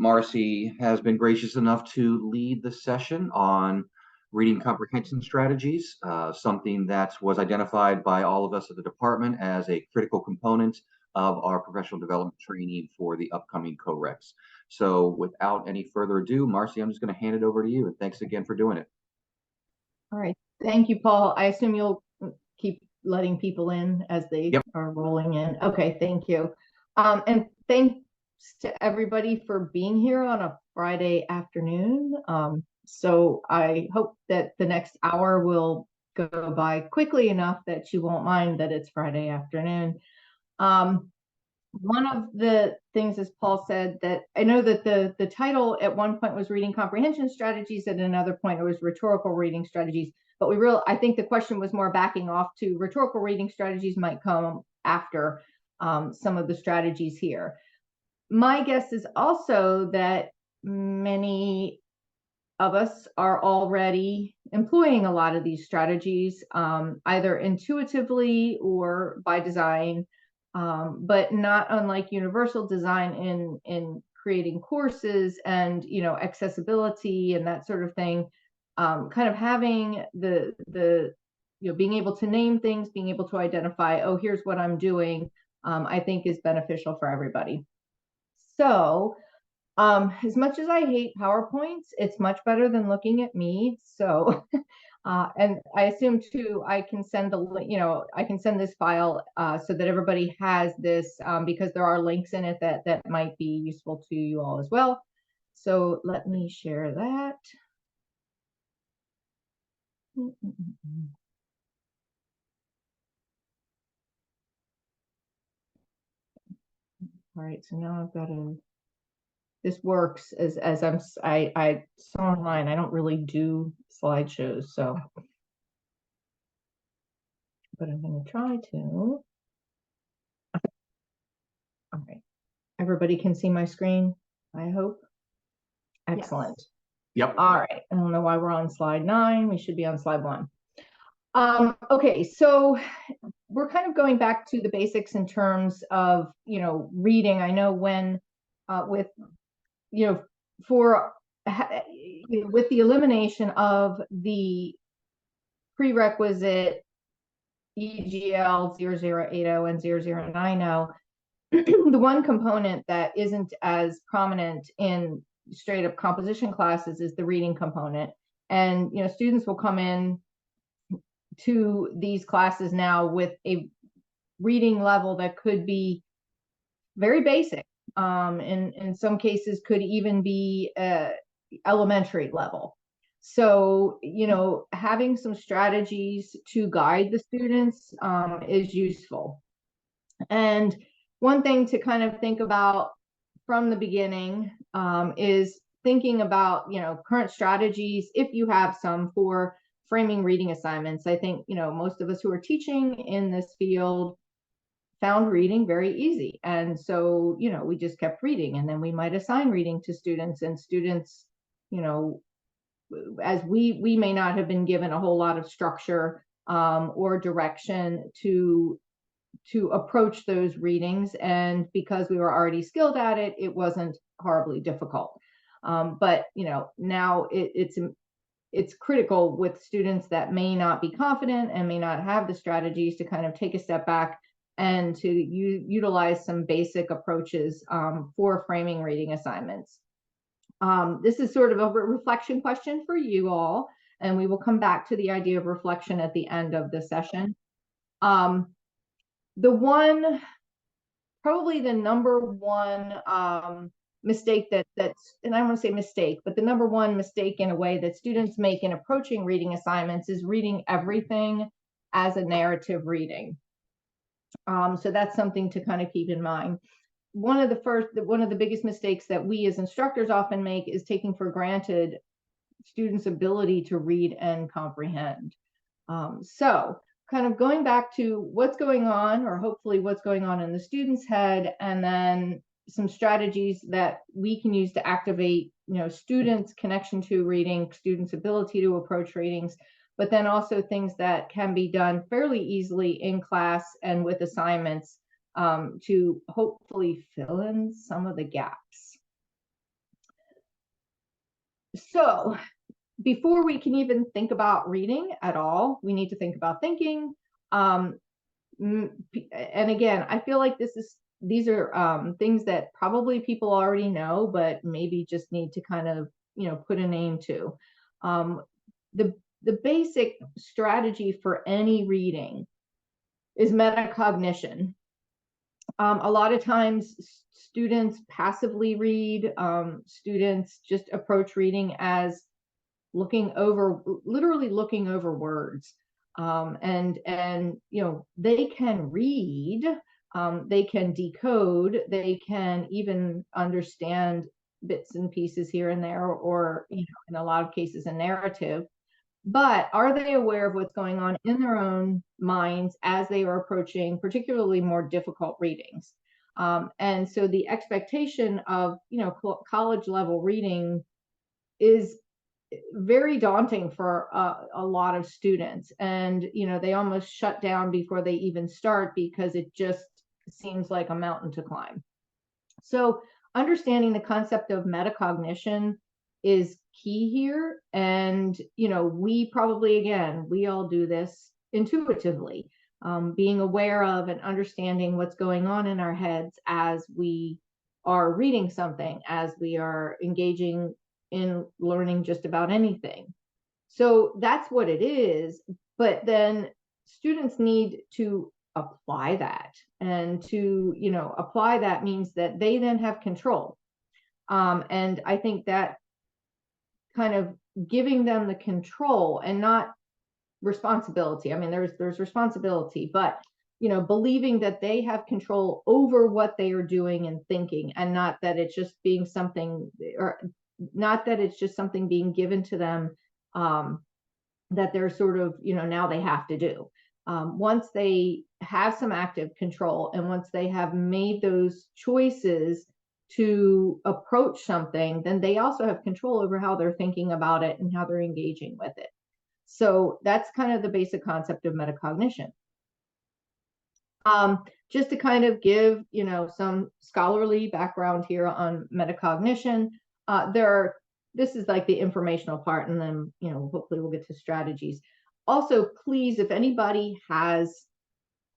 Marci has been gracious enough to lead the session on reading comprehension strategies, something that was identified by all of us at the department as a critical component of our professional development training for the upcoming co-recs. So without any further ado, Marci, I'm just going to hand it over to you, and thanks again for doing it. All right. Thank you, Paul. I assume you'll keep letting people in as they are rolling in. Okay, thank you. And thanks to everybody for being here on a Friday afternoon. So I hope that the next hour will go by quickly enough that you won't mind that it's Friday afternoon. One of the things, as Paul said, that I know that the title at one point was reading comprehension strategies, at another point it was rhetorical reading strategies. But I think the question was more backing off to rhetorical reading strategies might come after some of the strategies here. My guess is also that many of us are already employing a lot of these strategies, either intuitively or by design. But not unlike universal design in creating courses and accessibility and that sort of thing, kind of having the being able to name things, being able to identify, oh, here's what I'm doing, I think is beneficial for everybody. So as much as I hate PowerPoints, it's much better than looking at me. So and I assume too, I can send I can send this file so that everybody has this, because there are links in it that might be useful to you all as well. So let me share that. All right, so now I've got this works as I saw online. I don't really do slideshows, so. But I'm going to try to. All right. Everybody can see my screen, I hope. Excellent. Yes. Yep. All right. I don't know why we're on slide 9. We should be on slide 1. Okay, so we're kind of going back to the basics in terms of, reading. I know when with the elimination of the prerequisite EGL 0080 and 0090, the one component that isn't as prominent in straight up composition classes is the reading component. And students will come in to these classes now with a reading level that could be very basic, in some cases could even be elementary level. So having some strategies to guide the students is useful. And one thing to kind of think about from the beginning is thinking about current strategies, if you have some, for framing reading assignments. I think most of us who are teaching in this field found reading very easy, and so we just kept reading, and then we might assign reading to students, and students, as we may not have been given a whole lot of structure or direction to approach those readings, and because we were already skilled at it, it wasn't horribly difficult. But now it's critical with students that may not be confident and may not have the strategies to kind of take a step back and to utilize some basic approaches for framing reading assignments. This is sort of a reflection question for you all, and we will come back to the idea of reflection at the end of the session. Probably the number one mistake that's, and I don't want to say mistake, but the number one mistake in a way that students make in approaching reading assignments is reading everything as a narrative reading. So that's something to kind of keep in mind. One of the biggest mistakes that we as instructors often make is taking for granted students' ability to read and comprehend. So kind of going back to what's going on, or hopefully what's going on in the student's head, and then some strategies that we can use to activate, students' connection to reading, students' ability to approach readings, but then also things that can be done fairly easily in class and with assignments to hopefully fill in some of the gaps. So before we can even think about reading at all, we need to think about thinking. And again, I feel like these are things that probably people already know, but maybe just need to kind of, put a name to. The basic strategy for any reading is metacognition. A lot of times students passively read, students just approach reading as literally looking over words. And they can read, they can decode, they can even understand bits and pieces here and there, or in a lot of cases a narrative. But are they aware of what's going on in their own minds as they are approaching particularly more difficult readings? And so the expectation of college level reading is very daunting for a lot of students, and they almost shut down before they even start because it just seems like a mountain to climb. So understanding the concept of metacognition is key here. And we probably, again, we all do this intuitively, being aware of and understanding what's going on in our heads as we are reading something, as we are engaging in learning just about anything. So that's what it is. But then students need to apply that. And to, apply that means that they then have control. And I think that kind of giving them the control and not responsibility. I mean, there's responsibility, but believing that they have control over what they are doing and thinking, and not that it's just being something, or not that it's just something being given to them, that they're sort of, now they have to do. Once they have some active control, and once they have made those choices to approach something, then they also have control over how they're thinking about it and how they're engaging with it. So that's kind of the basic concept of metacognition. Just to kind of give, some scholarly background here on metacognition, this is like the informational part, and then, hopefully we'll get to strategies. Also, please, if anybody has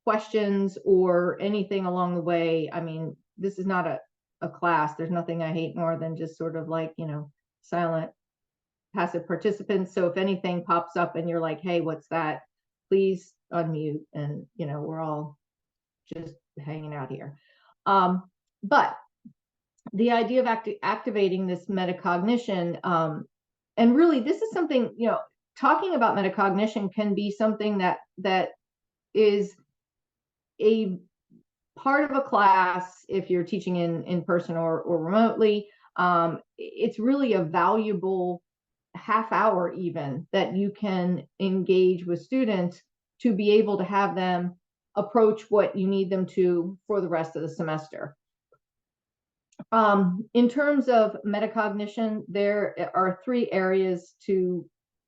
questions or anything along the way, I mean, this is not a class. There's nothing I hate more than just sort of like, silent passive participants. So if anything pops up and you're like, hey, what's that? Please unmute, and we're all just hanging out here. But the idea of activating this metacognition, and really this is something, talking about metacognition can be something that is a part of a class if you're teaching in person or remotely. It's really a valuable half hour even that you can engage with students to be able to have them approach what you need them to for the rest of the semester. In terms of metacognition, there are three areas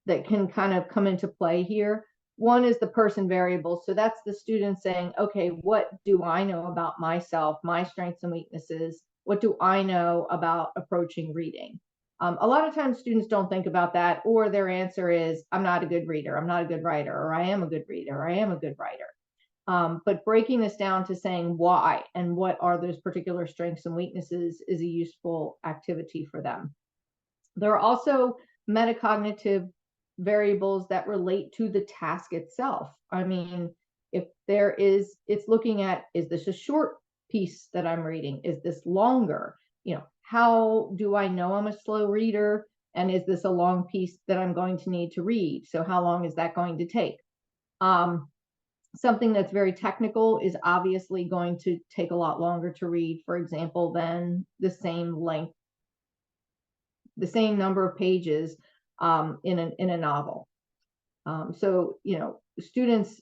that can kind of come into play here. One is the person variable. So that's the student saying, okay, what do I know about myself, my strengths and weaknesses? What do I know about approaching reading? A lot of times students don't think about that, or their answer is, I'm not a good reader, I'm not a good writer, or I am a good reader, or I am a good writer. But breaking this down to saying why and what are those particular strengths and weaknesses is a useful activity for them. There are also metacognitive variables that relate to the task itself. I mean, if it's looking at, is this a short piece that I'm reading? Is this longer? How do I know I'm a slow reader? And is this a long piece that I'm going to need to read? So how long is that going to take? Something that's very technical is obviously going to take a lot longer to read, for example, than the same length, the same number of pages in a novel. So, students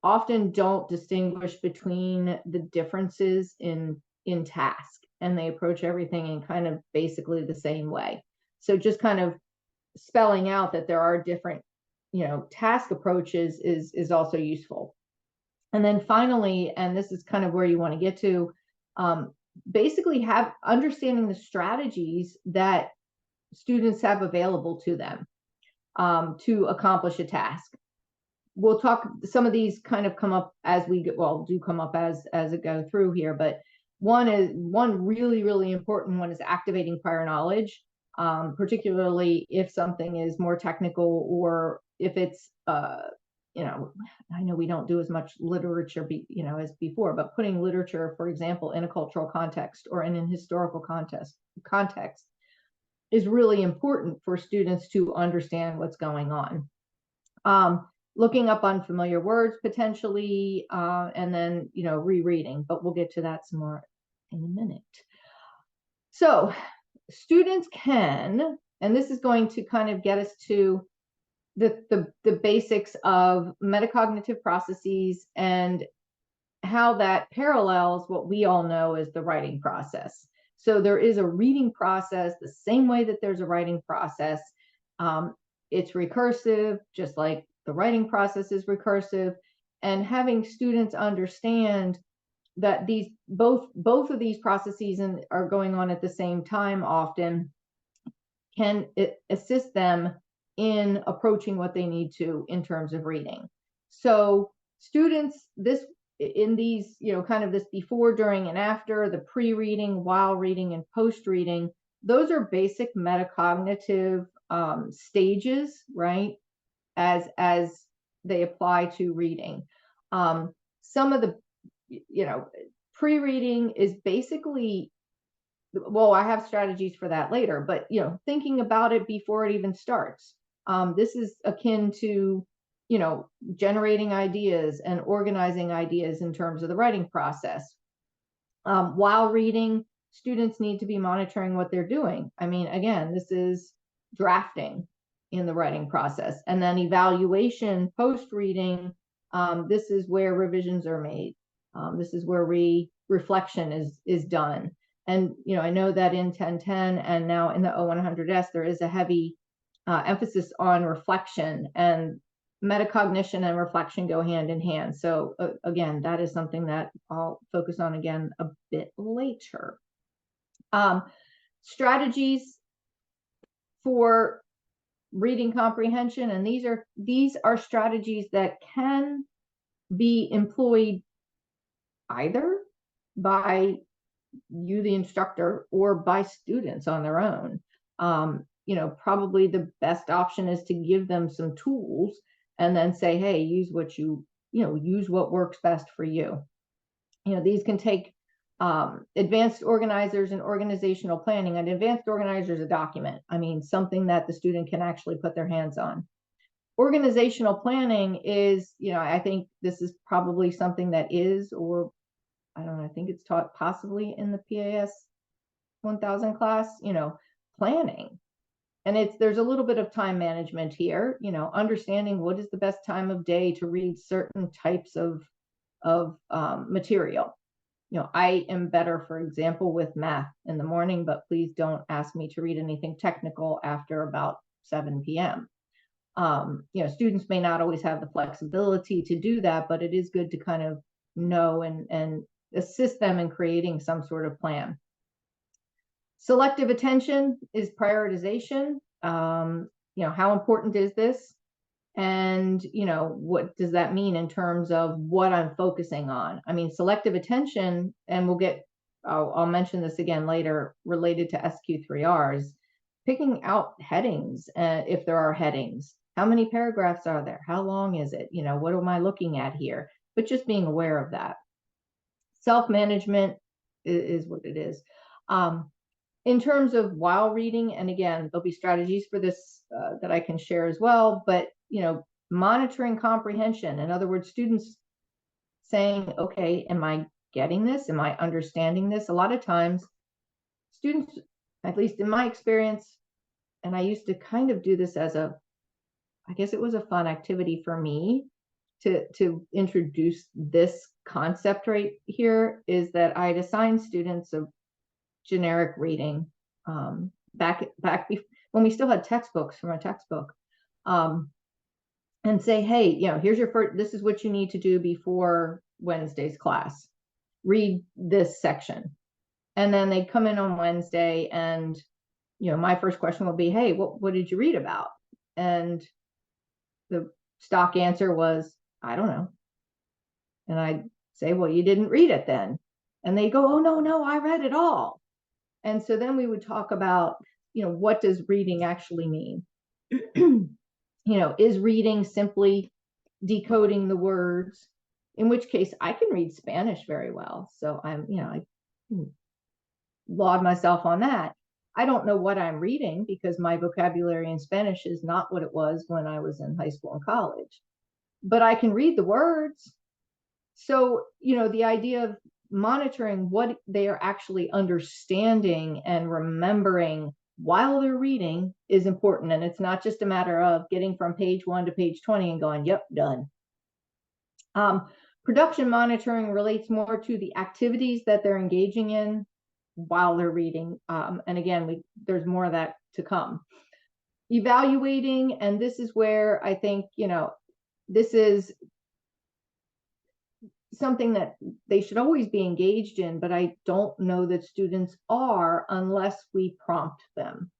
often don't distinguish between the differences in task, and they approach everything in kind of basically the same way. So just kind of spelling out that there are different, task approaches is also useful. And then finally, and this is kind of where you want to get to, basically understanding the strategies that students have available to them to accomplish a task. We'll talk, some of these kind of come up as we get, well, do come up as it go through here, but one really, really important one is activating prior knowledge, particularly if something is more technical, or if it's, you know, I know we don't do as much literature, as before, but putting literature, for example, in a cultural context or in an historical context is really important for students to understand what's going on. Looking up unfamiliar words potentially, and then, rereading, but we'll get to that some more in a minute. So students can, and this is going to kind of get us to the basics of metacognitive processes and how that parallels what we all know as the writing process. So there is a reading process the same way that there's a writing process. It's recursive, just like the writing process is recursive, and having students understand that these both of these processes are going on at the same time often can assist them in approaching what they need to in terms of reading. So students, in these, kind of this before, during, and after, the pre-reading, while reading, and post-reading, those are basic metacognitive stages, right, as they apply to reading. Some of the, pre-reading is basically, well, I have strategies for that later, but, thinking about it before it even starts. This is akin to, generating ideas and organizing ideas in terms of the writing process. While reading, students need to be monitoring what they're doing. I mean, again, this is drafting in the writing process. And then evaluation, post-reading, this is where revisions are made. This is where reflection is done. And, I know that in 1010 and now in the O100S, there is a heavy emphasis on reflection, and metacognition and reflection go hand in hand. So again, that is something that I'll focus on again a bit later. Strategies for reading comprehension, and these are strategies that can be employed either by you, the instructor, or by students on their own. Probably the best option is to give them some tools and then say, hey, use what works best for you. These can take advanced organizers and organizational planning. An advanced organizer is a document. I mean, something that the student can actually put their hands on. Organizational planning is, I think this is probably something that is, or I don't know, I think it's taught possibly in the PAS 1000 class, planning. And there's a little bit of time management here, understanding what is the best time of day to read certain types of material. I am better, for example, with math in the morning, but please don't ask me to read anything technical after about 7 p.m. Students may not always have the flexibility to do that, but it is good to kind of know and assist them in creating some sort of plan. Selective attention is prioritization. How important is this? And, what does that mean in terms of what I'm focusing on? I mean, selective attention, and I'll mention this again later related to SQ3Rs, picking out headings, if there are headings. How many paragraphs are there? How long is it? What am I looking at here? But just being aware of that. Self-management is what it is. In terms of while reading, and again, there'll be strategies for this that I can share as well, but, monitoring comprehension. In other words, students saying, okay, am I getting this? Am I understanding this? A lot of times students, at least in my experience, and I used to kind of do this as I guess it was a fun activity for me to introduce this concept right here, is that I'd assign students a generic reading back when we still had textbooks from a textbook, and say, hey, here's your first, this is what you need to do before Wednesday's class. Read this section. And then they'd come in on Wednesday and, my first question will be, hey, what did you read about? And the stock answer was, I don't know. And I'd say, well, you didn't read it then. And they go, oh, no, I read it all. And so then we would talk about, what does reading actually mean? Is reading simply decoding the words? In which case I can read Spanish very well. So I laud myself on that. I don't know what I'm reading because my vocabulary in Spanish is not what it was when I was in high school and college, but I can read the words. So, the idea of monitoring what they are actually understanding and remembering while they're reading is important. And it's not just a matter of getting from page 1 to page 20 and going, yep, done. Production monitoring relates more to the activities that they're engaging in while they're reading. And again, there's more of that to come. Evaluating, and this is where I think, this is something that they should always be engaged in, but I don't know that students are unless we prompt them.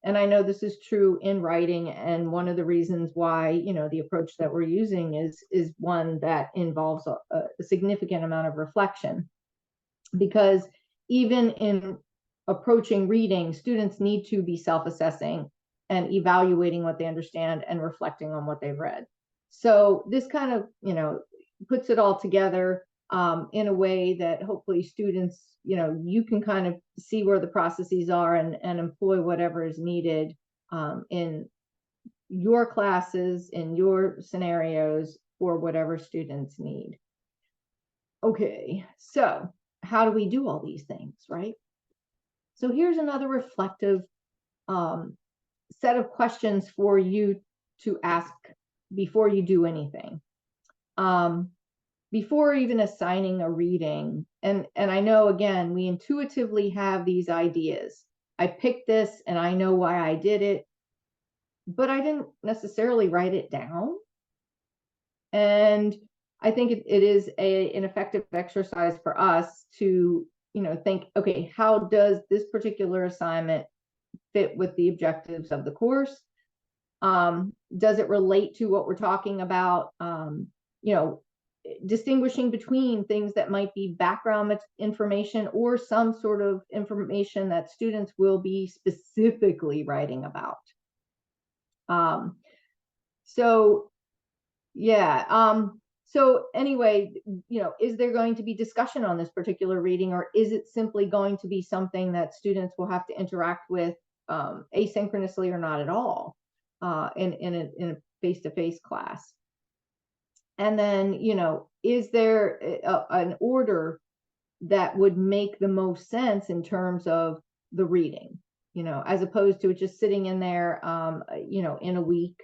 And I know this is true in writing, and one of the reasons why, the approach that we're using is one that involves a significant amount of reflection, because even in approaching reading, students need to be self-assessing and evaluating what they understand and reflecting on what they've read. So this kind of, puts it all together in a way that hopefully students, you can kind of see where the processes are and employ whatever is needed in your classes, in your scenarios, for whatever students need. Okay, so how do we do all these things, right? So here's another reflective set of questions for you to ask before you do anything. Before even assigning a reading, and I know, again, we intuitively have these ideas. I picked this and I know why I did it, but I didn't necessarily write it down. And I think it is an effective exercise for us to, think, okay, how does this particular assignment fit with the objectives of the course? Does it relate to what we're talking about? Distinguishing between things that might be background information or some sort of information that students will be specifically writing about. So anyway, is there going to be discussion on this particular reading, or is it simply going to be something that students will have to interact with asynchronously or not at all in a face-to-face class? And then, is there an order that would make the most sense in terms of the reading, as opposed to it just sitting in there, in a week,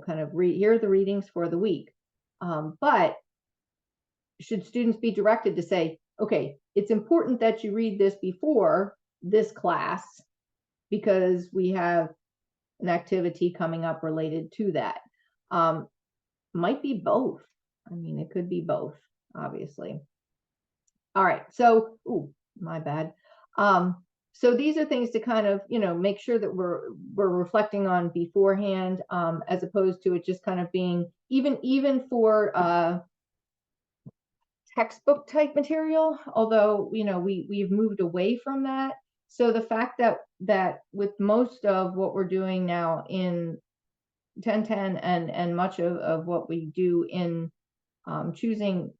kind of here are the readings for the week. But should students be directed to say, okay, it's important that you read this before this class because we have an activity coming up related to that? Might be both. I mean, it could be both, obviously. All right, so, my bad. So these are things to kind of, make sure that we're reflecting on beforehand, as opposed to it just kind of being, even for textbook type material, although, we've moved away from that. So the fact that with most of what we're doing now in 1010 and much of what we do in choosing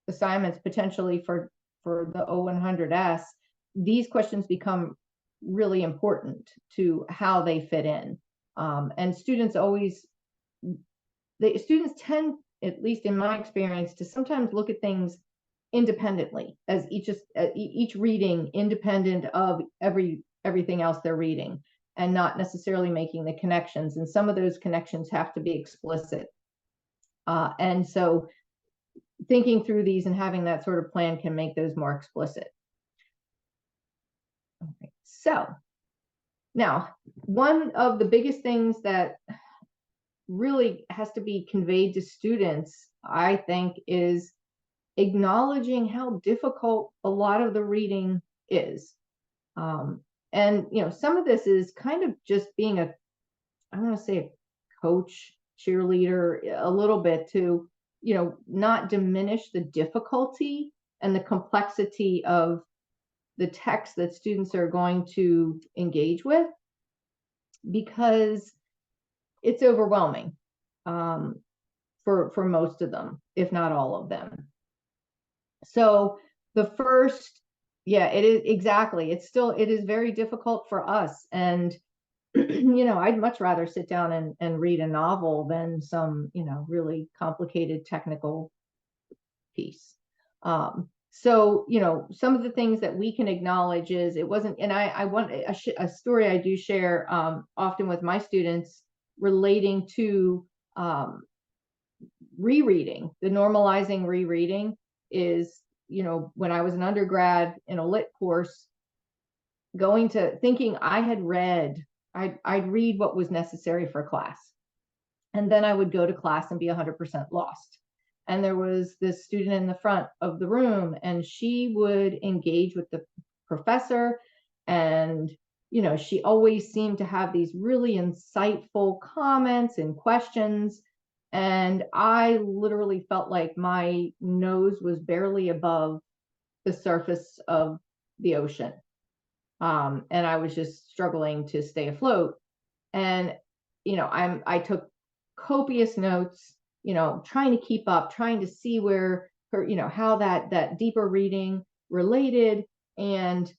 assignments potentially for the O100S, these questions become really important to how they fit in. And students tend, at least in my experience, to sometimes look at things independently, as each reading independent of everything else they're reading, and not necessarily making the connections. And some of those connections have to be explicit. And so thinking through these and having that sort of plan can make those more explicit. Okay, so now, one of the biggest things that really has to be conveyed to students, I think, is acknowledging how difficult a lot of the reading is. And, some of this is kind of just being I want to say a coach, cheerleader, a little bit to, not diminish the difficulty and the complexity of the text that students are going to engage with, because it's overwhelming for most of them, if not all of them. So the first, yeah, it is exactly. It is very difficult for us. And, I'd much rather sit down and read a novel than some, really complicated technical piece. So, some of the things that we can acknowledge is it wasn't, and I want a story I do share often with my students relating to rereading. The normalizing rereading is, when I was an undergrad in a lit course, thinking I had read, I'd read what was necessary for class. And then I would go to class and be 100% lost. And there was this student in the front of the room, and she would engage with the professor. And, she always seemed to have these really insightful comments and questions. And I literally felt like my nose was barely above the surface of the ocean. And I was just struggling to stay afloat. And, I took copious notes, trying to keep up, trying to see where her, how that deeper reading related. And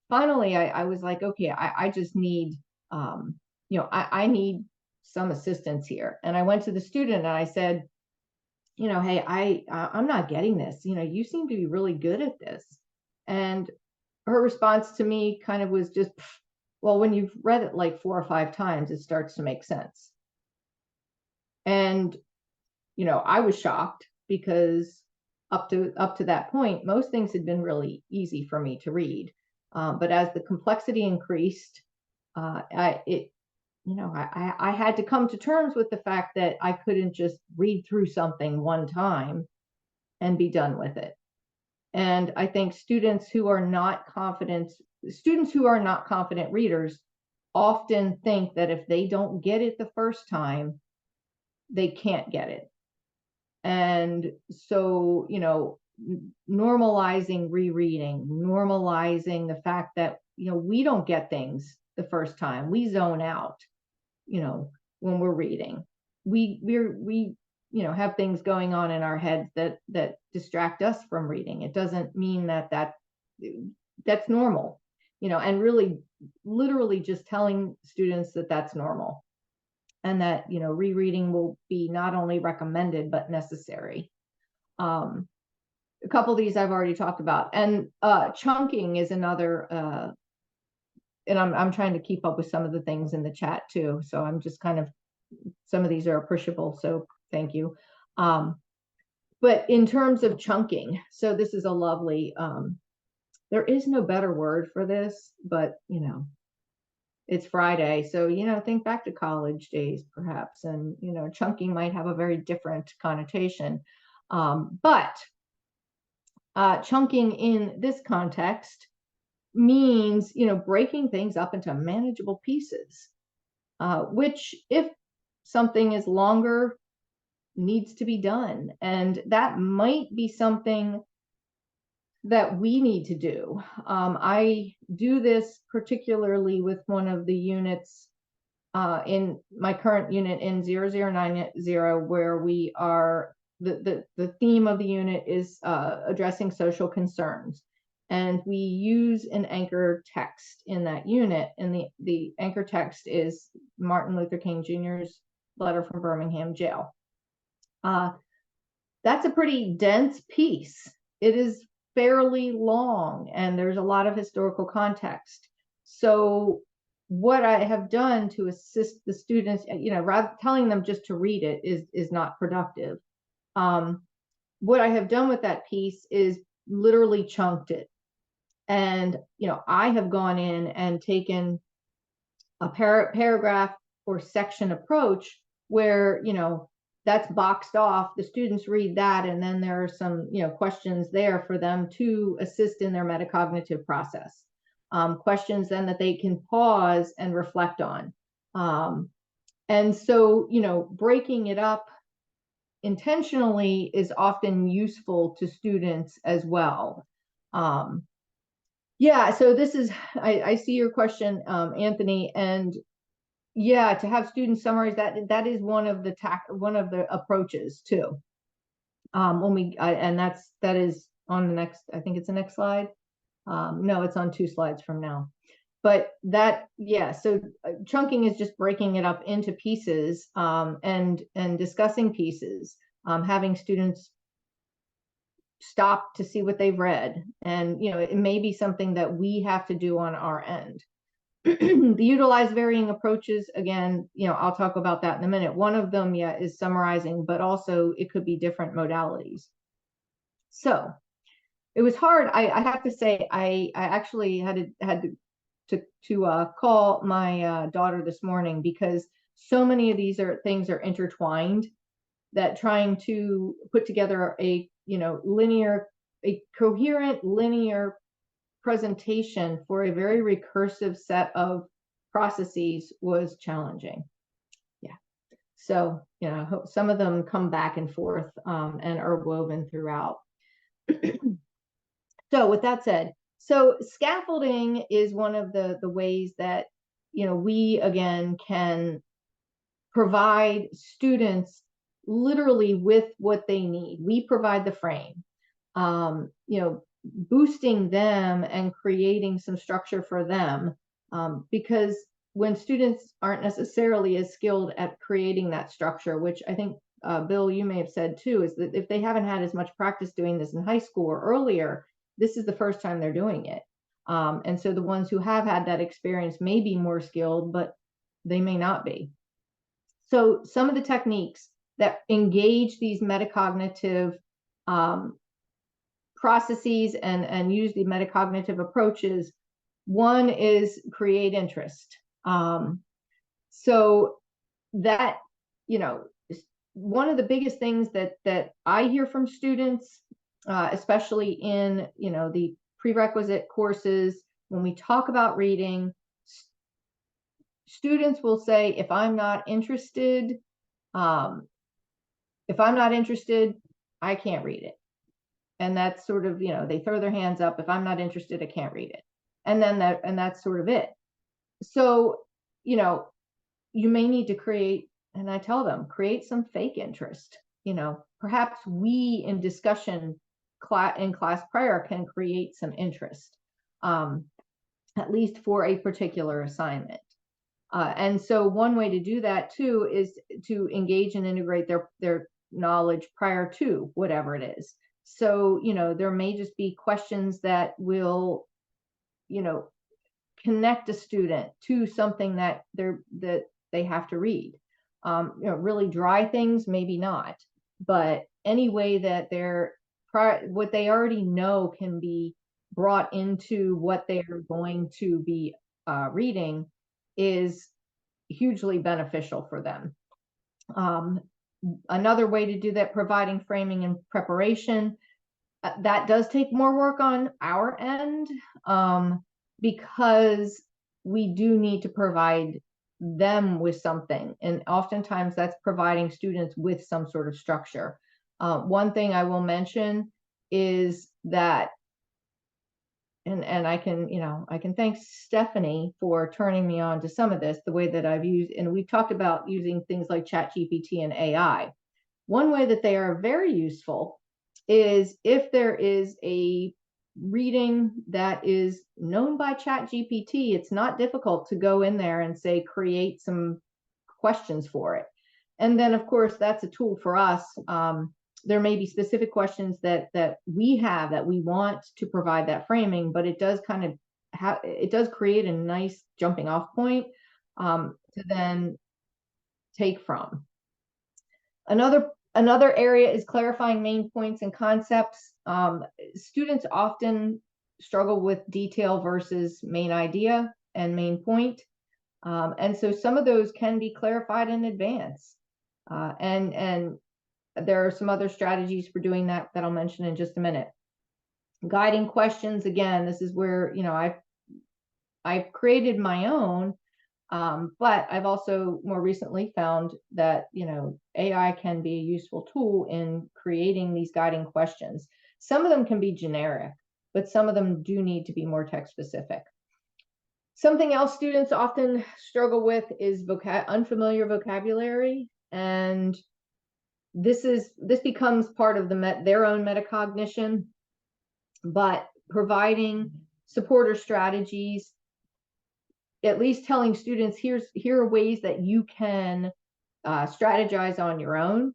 finally, I was like, okay, I just need, I need some assistance here. And I went to the student and I said, hey, I'm not getting this. You seem to be really good at this. And her response to me kind of was just, well, when you've read it like 4 or 5 times, it starts to make sense. And, I was shocked because up to that point, most things had been really easy for me to read. But as the complexity increased, I had to come to terms with the fact that I couldn't just read through something one time and be done with it. And I think students who are not confident readers often think that if they don't get it the first time, they can't get it. And so, normalizing rereading, normalizing the fact that, we don't get things the first time. We zone out, when we're reading. We have things going on in our heads that distract us from reading. It doesn't mean that's normal, and really literally just telling students that that's normal, and that, rereading will be not only recommended, but necessary. A couple of these I've already talked about. And chunking is another, and I'm trying to keep up with some of the things in the chat too. So I'm just some of these are appreciable. So thank you. But in terms of chunking, so this is a lovely, there is no better word for this, but, it's Friday. So, think back to college days, perhaps. And, chunking might have a very different connotation. But chunking in this context means, breaking things up into manageable pieces, which, if something is longer, needs to be done. And that might be something that we need to do. I do this particularly with one of the units in my current unit in 0090, where we are, the theme of the unit is addressing social concerns. And we use an anchor text in that unit. And the anchor text is Martin Luther King Jr.'s letter from Birmingham jail. That's a pretty dense piece. It is fairly long, and there's a lot of historical context. So what I have done to assist the students, rather telling them just to read it is not productive. What I have done with that piece is literally chunked it. And, I have gone in and taken a paragraph or section approach where, that's boxed off. The students read that, and then there are some, questions there for them to assist in their metacognitive process. questions then that they can pause and reflect on. And so, breaking it up intentionally is often useful to students as well. Yeah, so this is, I see your question, Anthony, and yeah, to have students summarize that is one of the approaches too. And that is on the next, I think it's the next slide. No, it's on 2 slides from now. But so chunking is just breaking it up into pieces, and discussing pieces, having students stop to see what they've read. And, it may be something that we have to do on our end. Utilize varying approaches. Again, I'll talk about that in a minute. One of them, is summarizing, but also it could be different modalities. So it was hard. I have to say, I actually had to call my daughter this morning, because so many of these things are intertwined, that trying to put together a coherent linear presentation for a very recursive set of processes was challenging. Yeah. So, I hope some of them come back and forth, and are woven throughout. So with that said, so scaffolding is one of the ways that, we again can provide students literally with what they need. We provide the frame, boosting them and creating some structure for them, because when students aren't necessarily as skilled at creating that structure, which I think, Bill, you may have said too, is that if they haven't had as much practice doing this in high school or earlier, this is the first time they're doing it. And so the ones who have had that experience may be more skilled, but they may not be. So some of the techniques that engage these metacognitive processes and use the metacognitive approaches, one is create interest. So that, one of the biggest things that I hear from students, especially in, the prerequisite courses, when we talk about reading, students will say, if I'm not interested, I can't read it. And that's sort of, they throw their hands up. If I'm not interested, I can't read it. And that's sort of it. So, you may need to create, and I tell them, create some fake interest. Perhaps we in discussion in class prior can create some interest, at least for a particular assignment. And so one way to do that too is to engage and integrate their knowledge prior to whatever it is. So, there may just be questions that will, connect a student to something that they have to read. Really dry things, maybe not, but any way that what they already know can be brought into what they're going to be reading is hugely beneficial for them. Another way to do that, providing framing and preparation, that does take more work on our end, because we do need to provide them with something. And oftentimes that's providing students with some sort of structure. One thing I will mention is that, and I can thank Stephanie for turning me on to some of this, the way that I've used, and we've talked about using things like ChatGPT and AI. One way that they are very useful is if there is a reading that is known by ChatGPT, it's not difficult to go in there and say, create some questions for it. And then of course, that's a tool for us. There may be specific questions that we have that we want to provide that framing, but it does it does create a nice jumping off point to then take from. Another area is clarifying main points and concepts. Students often struggle with detail versus main idea and main point. And so some of those can be clarified in advance. And there are some other strategies for doing that I'll mention in just a minute. Guiding questions, again, this is where, I've created my own, but I've also more recently found that, AI can be a useful tool in creating these guiding questions. Some of them can be generic, but some of them do need to be more text specific. Something else students often struggle with is unfamiliar vocabulary, and this becomes part of their own metacognition, but providing support or strategies, at least telling students, here are ways that you can strategize on your own.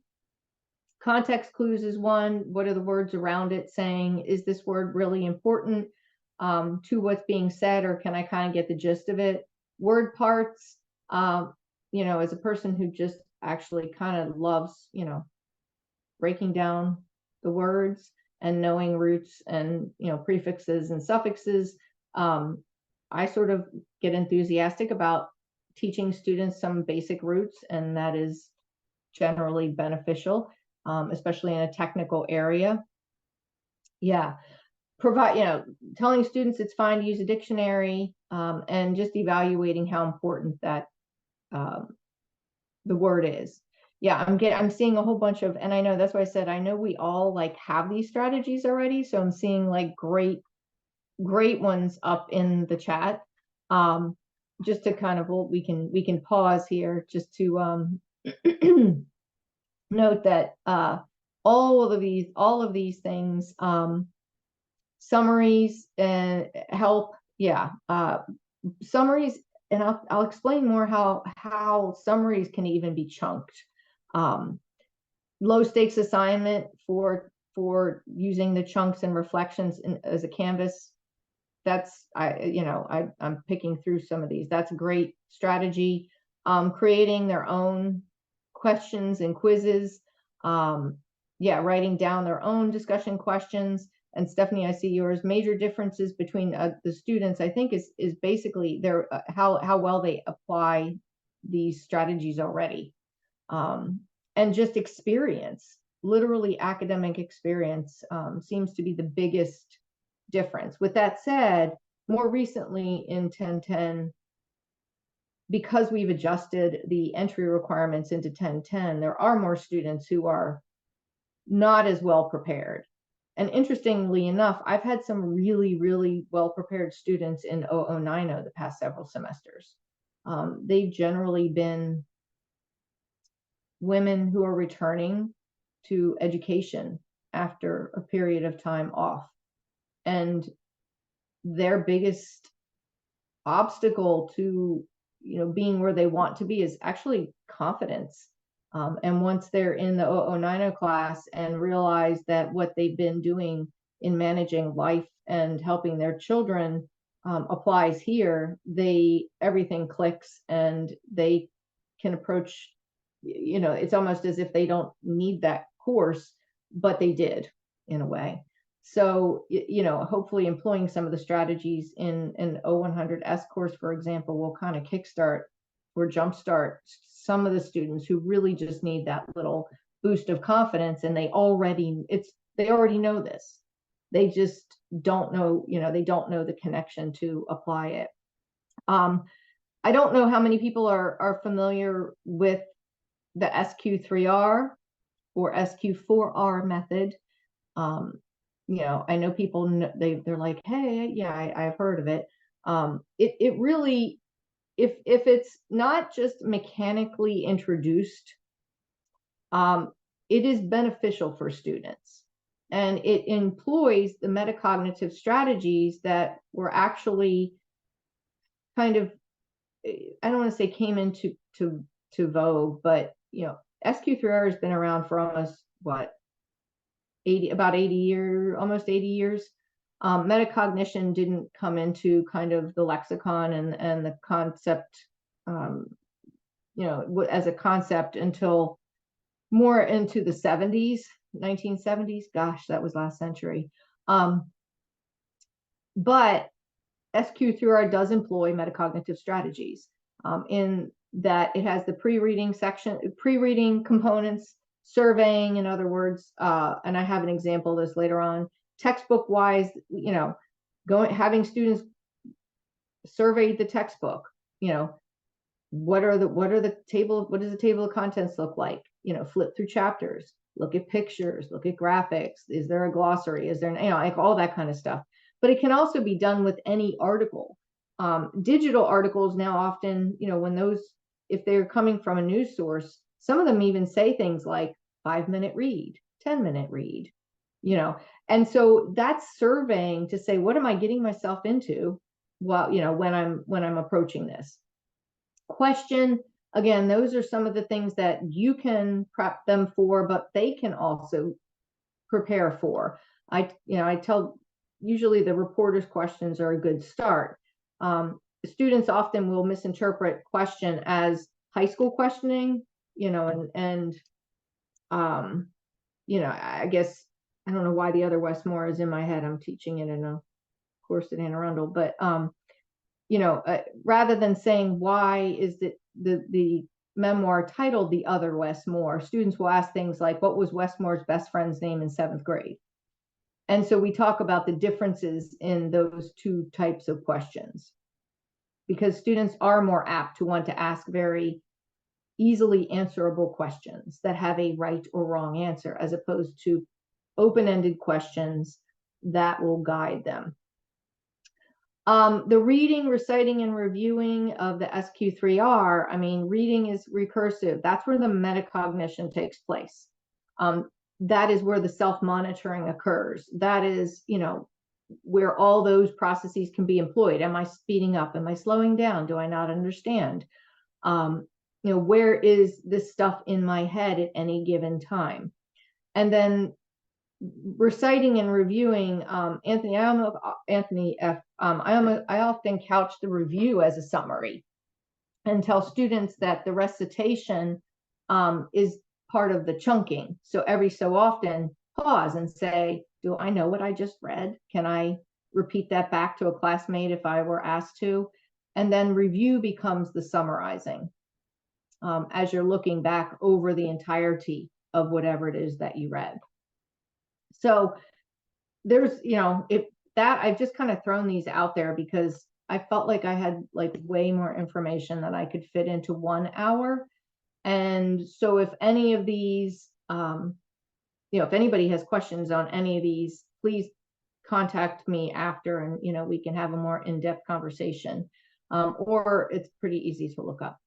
Context clues is one. What are the words around it saying? Is this word really important to what's being said, or can I kind of get the gist of it? Word parts, as a person who just actually kind of loves, breaking down the words and knowing roots and, prefixes and suffixes, I sort of get enthusiastic about teaching students some basic roots, and that is generally beneficial, especially in a technical area. Yeah. Telling students it's fine to use a dictionary, and just evaluating how important that the word is. Yeah, I'm seeing a whole bunch of, and I know that's why I said, I know we all like have these strategies already. So I'm seeing like great ones up in the chat. Just to kind of, we can pause here just to note that all of these things, summaries and help. Yeah, summaries, and I'll explain more how summaries can even be chunked. Low stakes assignment for using the chunks and reflections as a canvas. That's I'm picking through some of these. That's a great strategy. Creating their own questions and quizzes. Writing down their own discussion questions. And Stephanie, I see yours. Major differences between the students, I think, is basically their how well they apply these strategies already, and just experience. Literally, academic experience seems to be the biggest difference. With that said, more recently in 1010, because we've adjusted the entry requirements into 1010, there are more students who are not as well prepared. And interestingly enough, I've had some really, really well-prepared students in 0090 the past several semesters. They've generally been women who are returning to education after a period of time off. And their biggest obstacle to, being where they want to be is actually confidence. And once they're in the 0090 class and realize that what they've been doing in managing life and helping their children applies here, everything clicks, and they can approach, it's almost as if they don't need that course, but they did in a way. So, hopefully employing some of the strategies in an 0100S course, for example, will kind of kickstart or jumpstart some of the students who really just need that little boost of confidence, and they already know this. They just don't know, they don't know the connection to apply it. I don't know how many people are familiar with the SQ3R or SQ4R method. I know people, they're like, hey, yeah, I've heard of it. It really, if it's not just mechanically introduced, it is beneficial for students, and it employs the metacognitive strategies that were actually kind of, I don't want to say came into vogue, but SQ3R has been around for almost about 80 years, almost 80 years. Metacognition didn't come into kind of the lexicon and the concept, as a concept until more into the 1970s. Gosh, that was last century. But SQ3R does employ metacognitive strategies in that it has the pre-reading components, surveying, in other words, and I have an example of this later on. Textbook wise, having students survey the textbook. What does the table of contents look like? Flip through chapters, look at pictures, look at graphics. Is there a glossary? Is there, like all that kind of stuff. But it can also be done with any article. Digital articles now often, if they're coming from a news source, some of them even say things like 5-minute read, 10-minute read, and so that's surveying to say, what am I getting myself into? Well, when I'm approaching this question. Again, those are some of the things that you can prep them for, but they can also prepare for. I tell, usually the reporter's questions are a good start. Students often will misinterpret question as high school questioning, I guess, I don't know why the other Westmore is in my head. I'm teaching it in a course at Anne Arundel, but rather than saying, why is the memoir titled The Other Westmore, students will ask things like, what was Westmore's best friend's name in 7th grade? And so we talk about the differences in those two types of questions, because students are more apt to want to ask very easily answerable questions that have a right or wrong answer, as opposed to open-ended questions that will guide them. The reading, reciting, and reviewing of the SQ3R, reading is recursive. That's where the metacognition takes place. That is where the self-monitoring occurs. That is, where all those processes can be employed. Am I speeding up? Am I slowing down? Do I not understand? Where is this stuff in my head at any given time? And then reciting and reviewing, Anthony F. I often couch the review as a summary and tell students that the recitation is part of the chunking. So every so often, pause and say, do I know what I just read? Can I repeat that back to a classmate if I were asked to? And then review becomes the summarizing, as you're looking back over the entirety of whatever it is that you read. So there's, I've just kind of thrown these out there because I felt like I had way more information that I could fit into 1 hour. And so if any of these, if anybody has questions on any of these, please contact me after, and, we can have a more in-depth conversation, or it's pretty easy to look up.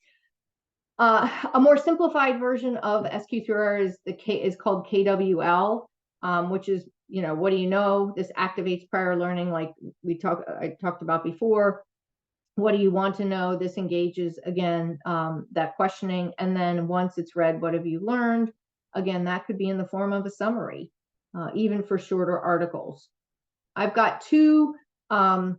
A more simplified version of SQ3R is called KWL, which is, what do you know? This activates prior learning, like I talked about before. What do you want to know? This engages, again, that questioning. And then once it's read, what have you learned? Again, that could be in the form of a summary, even for shorter articles. I've got two, and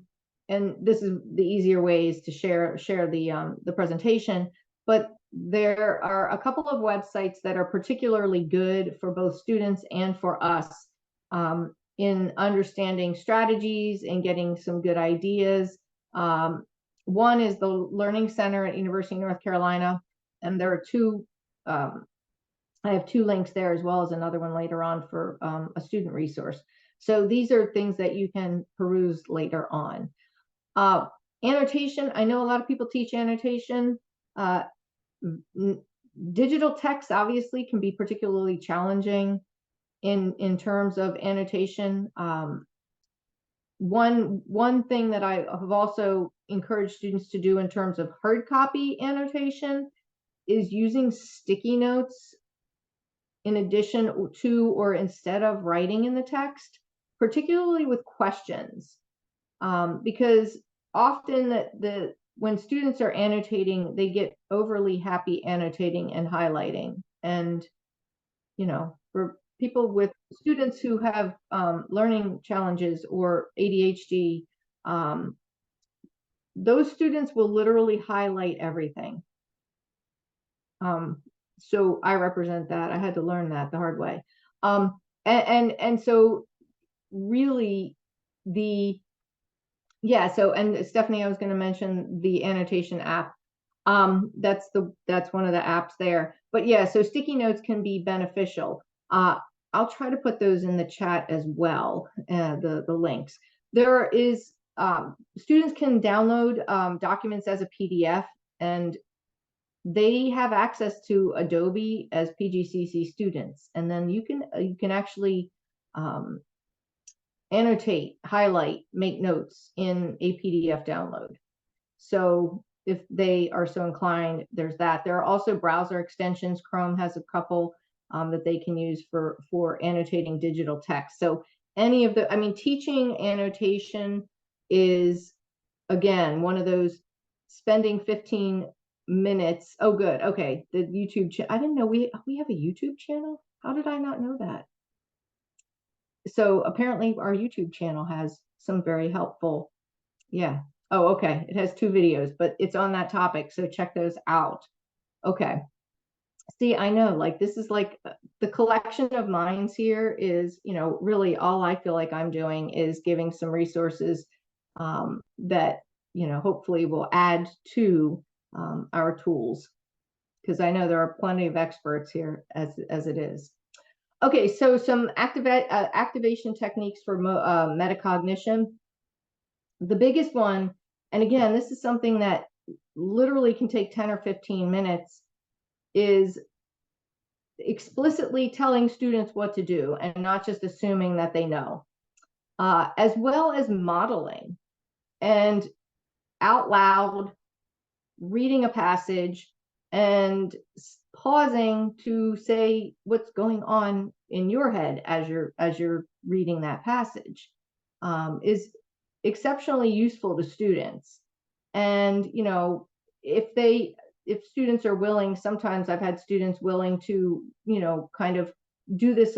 this is the easier ways to share the presentation, but there are a couple of websites that are particularly good for both students and for us in understanding strategies and getting some good ideas. One is the Learning Center at University of North Carolina, and there are two. I have two links there, as well as another one later on for a student resource. So these are things that you can peruse later on. Annotation, I know a lot of people teach annotation. Digital text obviously can be particularly challenging in terms of annotation. One thing that I have also encouraged students to do in terms of hard copy annotation is using sticky notes in addition to or instead of writing in the text, particularly with questions, because often when students are annotating, they get overly happy annotating and highlighting. And, for students who have learning challenges or ADHD, those students will literally highlight everything. So I represent that. I had to learn that the hard way. And so really and Stephanie, I was going to mention the annotation app. That's one of the apps there. But yeah, so sticky notes can be beneficial. I'll try to put those in the chat as well, the links. There is students can download documents as a PDF, and they have access to Adobe as PGCC students, and then you can actually annotate, highlight, make notes in a PDF download. So if they are so inclined, there's that. There are also browser extensions. Chrome has a couple that they can use for annotating digital text. So any of the, I mean, teaching annotation is, again, one of those spending 15 minutes. Oh, good. Okay. The YouTube channel. I didn't know we have a YouTube channel. How did I not know that? So apparently our YouTube channel has some very helpful, yeah. Oh, okay. It has 2 videos, but it's on that topic. So check those out. Okay. See, I know, like, this is like the collection of minds here is, really all I feel like I'm doing is giving some resources that, hopefully will add to our tools, because I know there are plenty of experts here as it is. Okay, so some activation techniques for metacognition. The biggest one, and again, this is something that literally can take 10 or 15 minutes, is explicitly telling students what to do and not just assuming that they know, as well as modeling and out loud reading a passage and pausing to say what's going on in your head as you're reading that passage, is exceptionally useful to students. And if students are willing, sometimes I've had students willing to kind of do this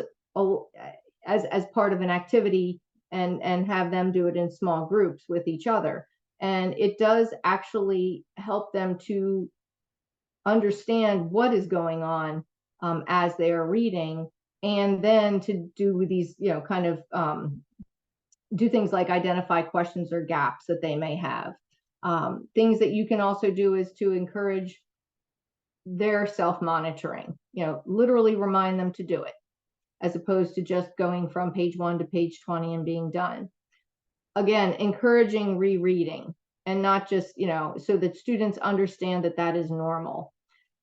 as part of an activity and have them do it in small groups with each other. And it does actually help them to understand what is going on as they are reading, and then to do these, kind of do things like identify questions or gaps that they may have. Things that you can also do is to encourage their self-monitoring, literally remind them to do it, as opposed to just going from page 1 to page 20 and being done. Again, encouraging rereading, and not just, so that students understand that that is normal.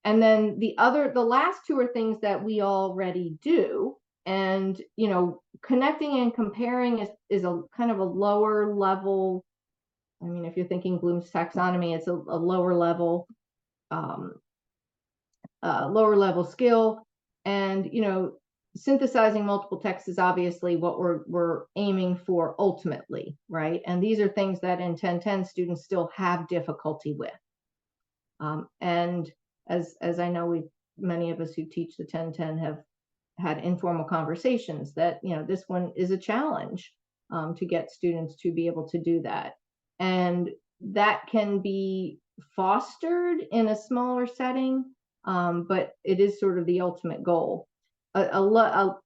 And then the last 2 are things that we already do. And, connecting and comparing is a kind of a lower level. I mean, if you're thinking Bloom's taxonomy, it's a lower level skill. And, synthesizing multiple texts is obviously what we're aiming for ultimately, right? And these are things that in 1010 students still have difficulty with. And as I know, many of us who teach the 1010 have had informal conversations that, this one is a challenge to get students to be able to do that. And that can be fostered in a smaller setting, but it is sort of the ultimate goal. A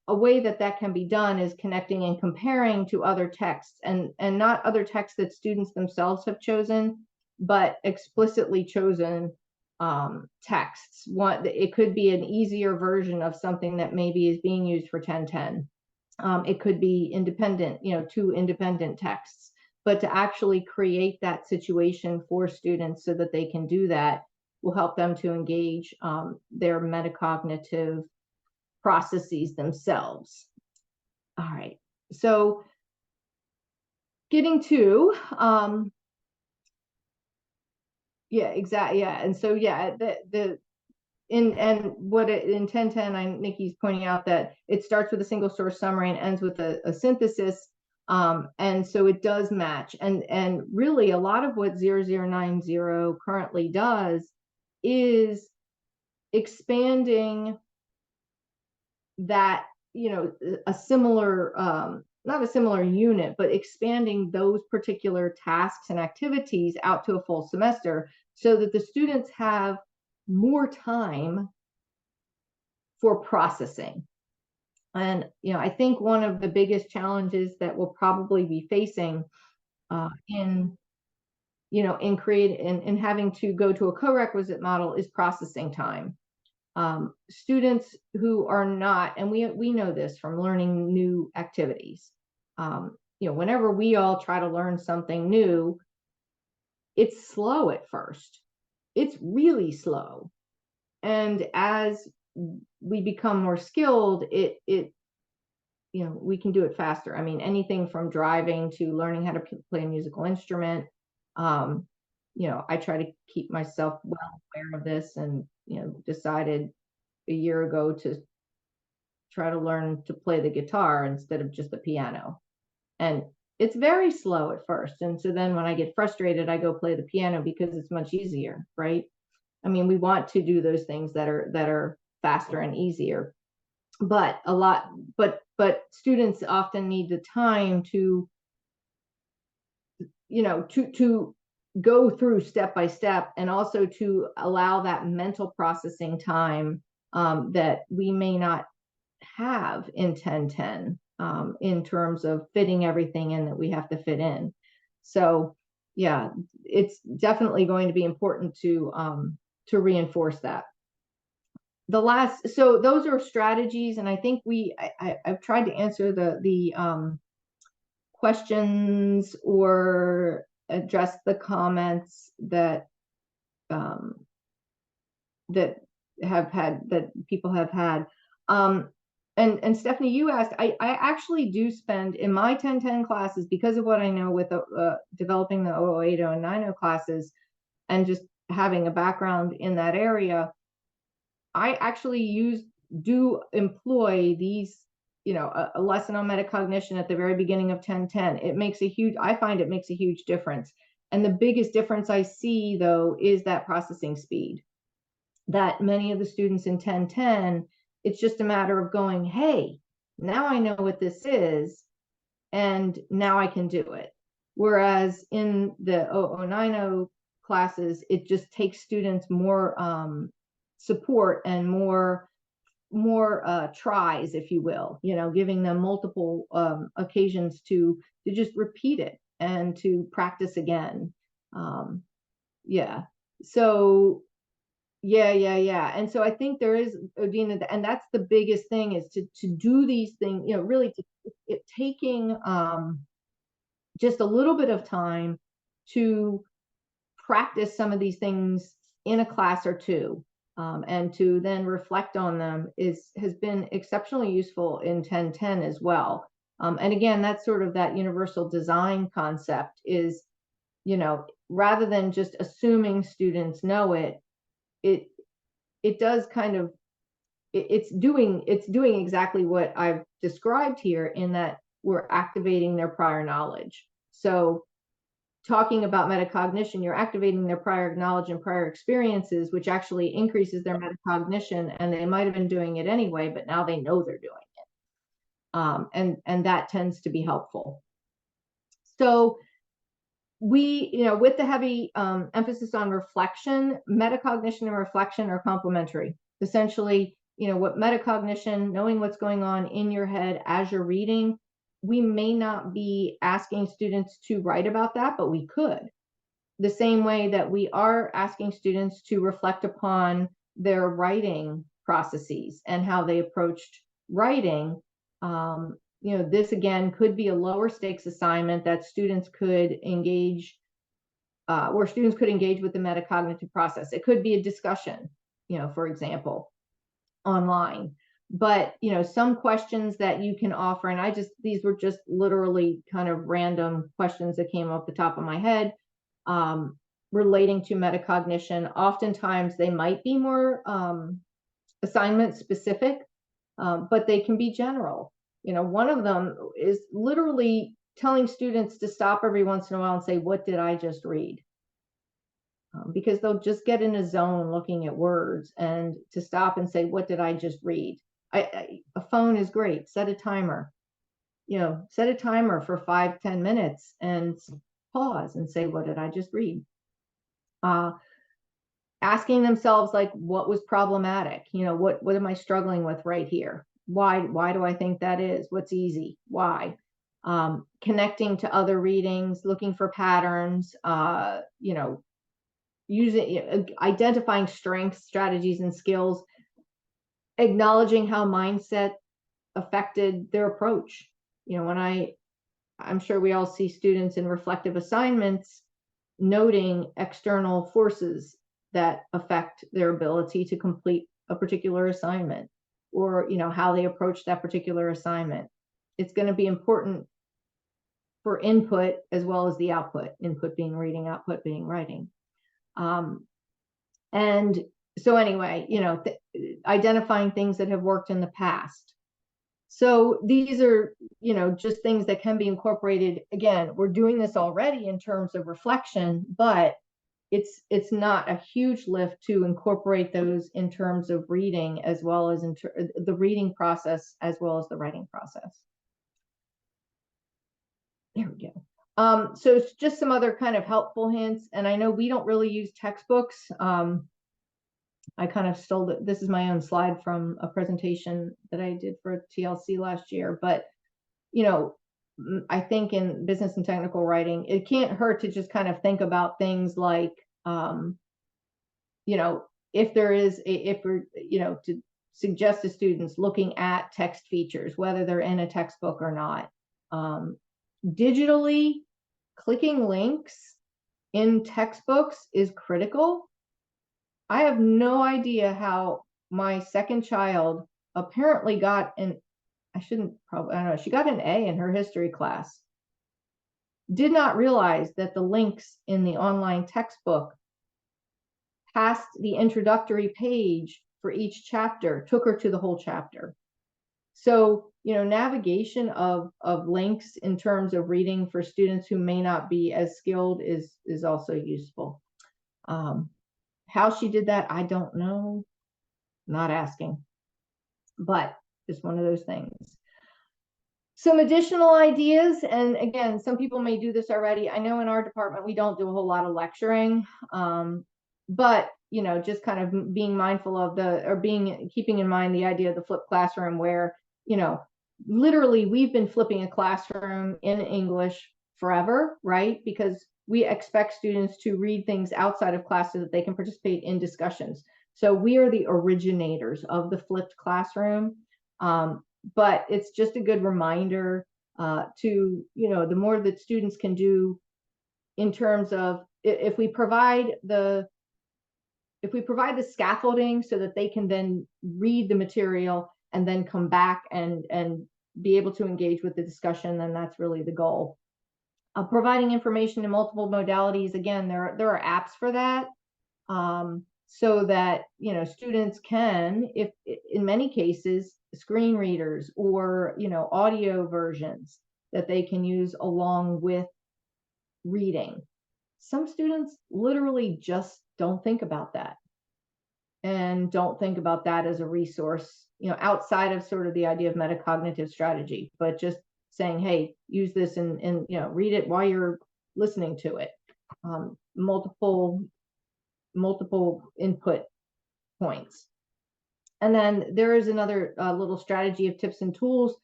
way that can be done is connecting and comparing to other texts, and not other texts that students themselves have chosen, but explicitly chosen texts. It could be an easier version of something that maybe is being used for 1010. It could be independent, 2 independent texts, but to actually create that situation for students so that they can do that will help them to engage their metacognitive processes themselves. All right, so getting to yeah, exactly, yeah. And so yeah, in 1010, Nikki's pointing out that it starts with a single source summary and ends with a synthesis, and so it does match. And really, a lot of what 0090 currently does is expanding that, a similar, not a similar unit, but expanding those particular tasks and activities out to a full semester, so that the students have more time for processing. And, I think one of the biggest challenges that we'll probably be facing in having to go to a co-requisite model is processing time. Students who are not, and we know this from learning new activities, whenever we all try to learn something new, it's slow at first. It's really slow. And as we become more skilled, we can do it faster. I mean, anything from driving to learning how to play a musical instrument. I try to keep myself well aware of this, and, decided a year ago to try to learn to play the guitar instead of just the piano. And it's very slow at first. And so then when I get frustrated, I go play the piano because it's much easier, right? I mean, we want to do those things that are faster and easier, but students often need the time to go through step by step, and also to allow that mental processing time that we may not have in 10-10, in terms of fitting everything in that we have to fit in. So yeah, it's definitely going to be important to reinforce that. So those are strategies, and I think I've tried to answer the questions or address the comments that people have had. And Stephanie, you asked, I actually do spend in my 10-10 classes, because of what I know with developing the 0080 and 90 classes, and just having a background in that area, I actually do employ these, a lesson on metacognition at the very beginning of 10-10. I find it makes a huge difference. And the biggest difference I see, though, is that processing speed. That many of the students in 10-10, it's just a matter of going, hey, now I know what this is, and now I can do it. Whereas in the 0090 classes, it just takes students more support and more tries, if you will, giving them multiple occasions to just repeat it and to practice again. Yeah. So yeah. And so I think there is, Odina, and that's the biggest thing, is to do these things, really taking just a little bit of time to practice some of these things in a class or two, and to then reflect on them has been exceptionally useful in 10-10 as well. And again, that's sort of that universal design concept is, rather than just assuming students know it does kind of, it's doing exactly what I've described here, in that we're activating their prior knowledge. So talking about metacognition, you're activating their prior knowledge and prior experiences, which actually increases their metacognition, and they might have been doing it anyway, but now they know they're doing it. And that tends to be helpful. So we, with the heavy emphasis on reflection, metacognition and reflection are complementary. Essentially, what metacognition, knowing what's going on in your head as you're reading, we may not be asking students to write about that, but we could. The same way that we are asking students to reflect upon their writing processes and how they approached writing. This again could be a lower stakes assignment that students could engage, where students could engage with the metacognitive process. It could be a discussion, for example, online. But some questions that you can offer, and these were just literally kind of random questions that came off the top of my head, relating to metacognition. Oftentimes they might be more assignment specific, but they can be general. One of them is literally telling students to stop every once in a while and say, what did I just read? Because they'll just get in a zone looking at words, and to stop and say, what did I just read? A phone is great. Set a timer. Set a timer for 5-10 minutes and pause and say, what did I just read? Asking themselves, like, what was problematic? What am I struggling with right here? Why do I think that is? What's easy? Why? Connecting to other readings, looking for patterns, identifying strengths, strategies, and skills, acknowledging how mindset affected their approach. When I I'm sure we all see students in reflective assignments noting external forces that affect their ability to complete a particular assignment, or how they approach that particular assignment. It's going to be important for input as well as the output, input being reading, output being writing. And so anyway, identifying things that have worked in the past. So these are, just things that can be incorporated. Again, we're doing this already in terms of reflection, but it's not a huge lift to incorporate those in terms of reading, as well as the reading process, as well as the writing process. There we go. So it's just some other kind of helpful hints. And I know we don't really use textbooks. I kind of stole it. This is my own slide from a presentation that I did for TLC last year. But, I think in business and technical writing, it can't hurt to just kind of think about things like, if we're, to suggest to students looking at text features, whether they're in a textbook or not. Digitally, clicking links in textbooks is critical. I have no idea how my second child apparently got she got an A in her history class. Did not realize that the links in the online textbook past the introductory page for each chapter took her to the whole chapter. So, navigation of links in terms of reading for students who may not be as skilled is also useful. How she did that, I don't know. Not asking, but just one of those things. Some additional ideas, and again, some people may do this already. I know in our department we don't do a whole lot of lecturing, but just kind of being mindful of keeping in mind the idea of the flipped classroom, where literally we've been flipping a classroom in English forever, right? Because we expect students to read things outside of class so that they can participate in discussions. So we are the originators of the flipped classroom. But it's just a good reminder to, the more that students can do in terms of, if we provide the scaffolding so that they can then read the material and then come back and be able to engage with the discussion, then that's really the goal. Providing information in multiple modalities. Again, there are apps for that, so that students can, if in many cases, screen readers or audio versions that they can use along with reading. Some students literally just don't think about that, and don't think about that as a resource, outside of sort of the idea of metacognitive strategy, but just saying, hey, use this and read it while you're listening to it. Multiple input points. And then there is another little strategy of tips and tools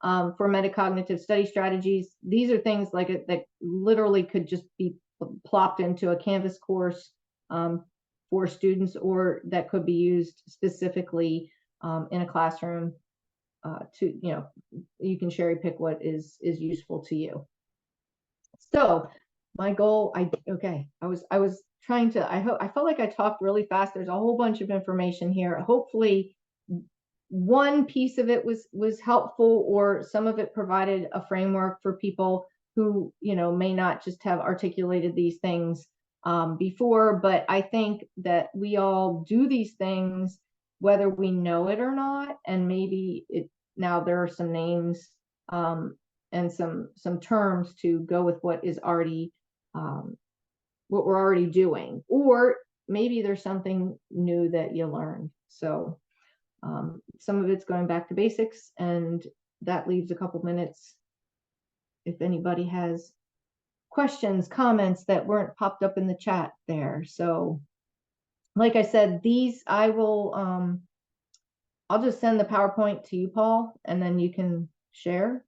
for metacognitive study strategies. These are things like that literally could just be plopped into a Canvas course for students, or that could be used specifically in a classroom you can cherry pick what is useful to you. So my goal, I was trying to, I felt like I talked really fast. There's a whole bunch of information here. Hopefully one piece of it was helpful, or some of it provided a framework for people who, may not just have articulated these things before. But I think that we all do these things, whether we know it or not. And maybe now there are some names and some terms to go with what is already what we're already doing, or maybe there's something new that you learned. So some of it's going back to basics, and that leaves a couple minutes if anybody has questions, comments that weren't popped up in the chat there. So like I said, these I will I'll just send the PowerPoint to you, Paul, and then you can share.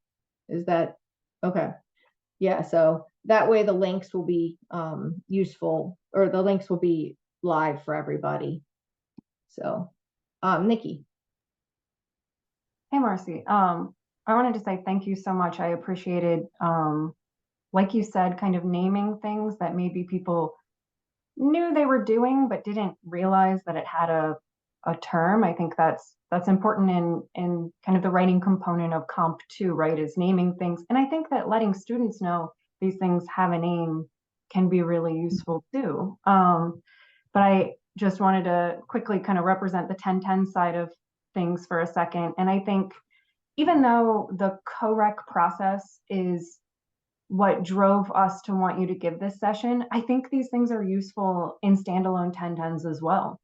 Is that okay? Yeah, so that way the links will be useful, or the links will be live for everybody. So Nikki. Hey, Marci. I wanted to say thank you so much. I appreciated, like you said, kind of naming things that maybe people knew they were doing but didn't realize that it had a term. I think that's important in kind of the writing component of Comp 2, right? Is naming things. And I think that letting students know these things have a name can be really useful too. But I just wanted to quickly kind of represent the 1010 side of things for a second. And I think even though the co-rec process is what drove us to want you to give this session, I think these things are useful in standalone 1010s as well.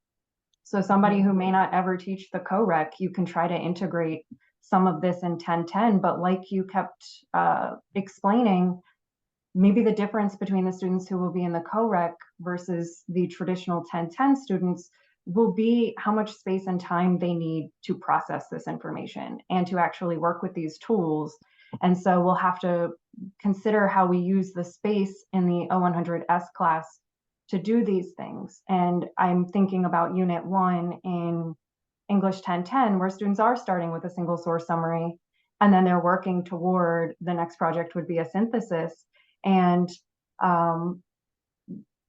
So somebody who may not ever teach the co-rec, you can try to integrate some of this in 1010, but like you kept explaining, maybe the difference between the students who will be in the co-rec versus the traditional 1010 students will be how much space and time they need to process this information and to actually work with these tools. And so we'll have to consider how we use the space in the O100S class to do these things. And I'm thinking about Unit 1 in English 1010, where students are starting with a single source summary, and then they're working toward the next project would be a synthesis. And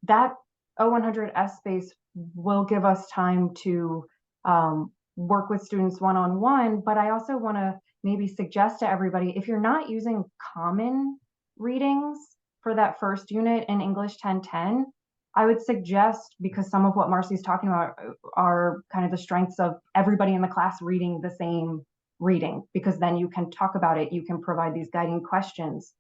that O100S space will give us time to work with students one-on-one, but I also want to maybe suggest to everybody, if you're not using common readings for that first unit in English 1010, I would suggest, because some of what Marci's talking about are kind of the strengths of everybody in the class reading the same reading, because then you can talk about it, you can provide these guiding questions.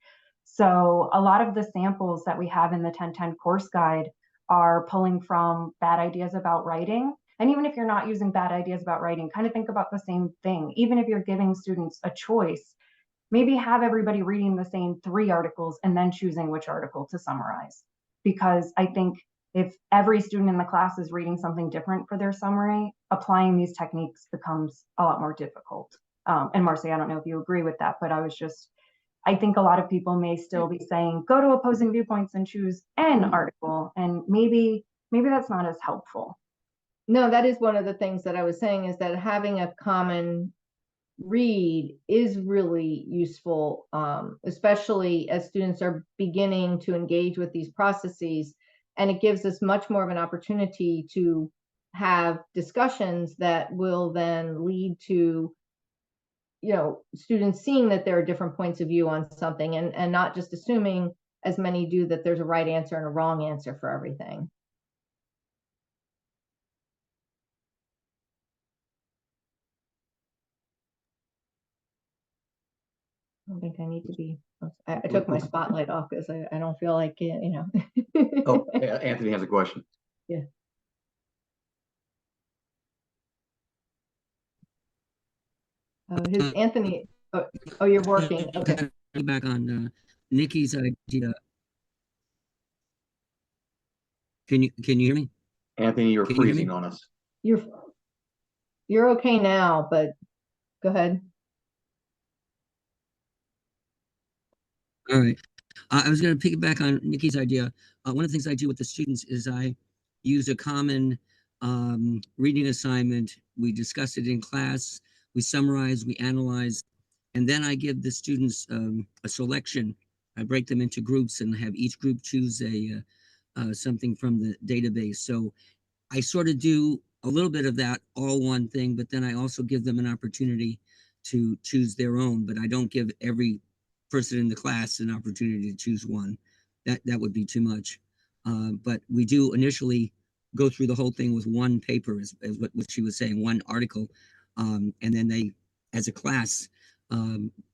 So a lot of the samples that we have in the 1010 course guide are pulling from Bad Ideas About Writing. And even if you're not using Bad Ideas About Writing, kind of think about the same thing. Even if you're giving students a choice, maybe have everybody reading the same 3 articles and then choosing which article to summarize. Because I think if every student in the class is reading something different for their summary, applying these techniques becomes a lot more difficult. And Marci, I don't know if you agree with that, but I think a lot of people may still be saying, go to opposing viewpoints and choose an article. And maybe that's not as helpful. No, that is one of the things that I was saying, is that having a common read is really useful, especially as students are beginning to engage with these processes. And it gives us much more of an opportunity to have discussions that will then lead to, students seeing that there are different points of view on something, and not just assuming, as many do, that there's a right answer and a wrong answer for everything. I don't think I need to be. I took my spotlight off because I don't feel like it, Oh, Anthony has a question. Yeah. Anthony. Oh, you're working. Okay. Back on Nikki's idea. Can you hear me? Anthony, you're freezing on us. You're okay now, but go ahead. All right. I was going to piggyback on Nikki's idea. One of the things I do with the students is I use a common reading assignment. We discuss it in class. We summarize, we analyze, and then I give the students a selection. I break them into groups and have each group choose something from the database. So I sort of do a little bit of that all one thing, but then I also give them an opportunity to choose their own, but I don't give every person in the class an opportunity to choose one. That would be too much. But we do initially go through the whole thing with one paper, as what she was saying, one article. And then they, as a class,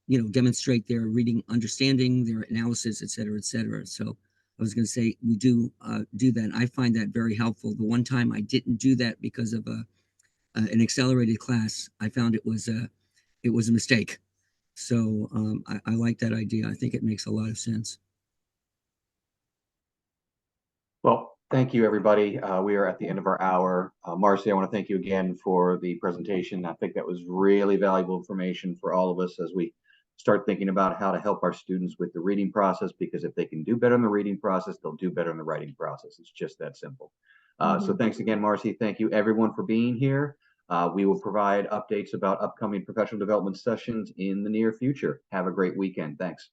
demonstrate their reading understanding, their analysis, et cetera, et cetera. So I was going to say, we do that. And I find that very helpful. The one time I didn't do that because of an accelerated class, I found it was a mistake. So I like that idea. I think it makes a lot of sense. Well, thank you, everybody. We are at the end of our hour. Marci, I want to thank you again for the presentation. I think that was really valuable information for all of us as we start thinking about how to help our students with the reading process, because if they can do better in the reading process, they'll do better in the writing process. It's just that simple. So thanks again, Marci. Thank you, everyone, for being here. We will provide updates about upcoming professional development sessions in the near future. Have a great weekend. Thanks.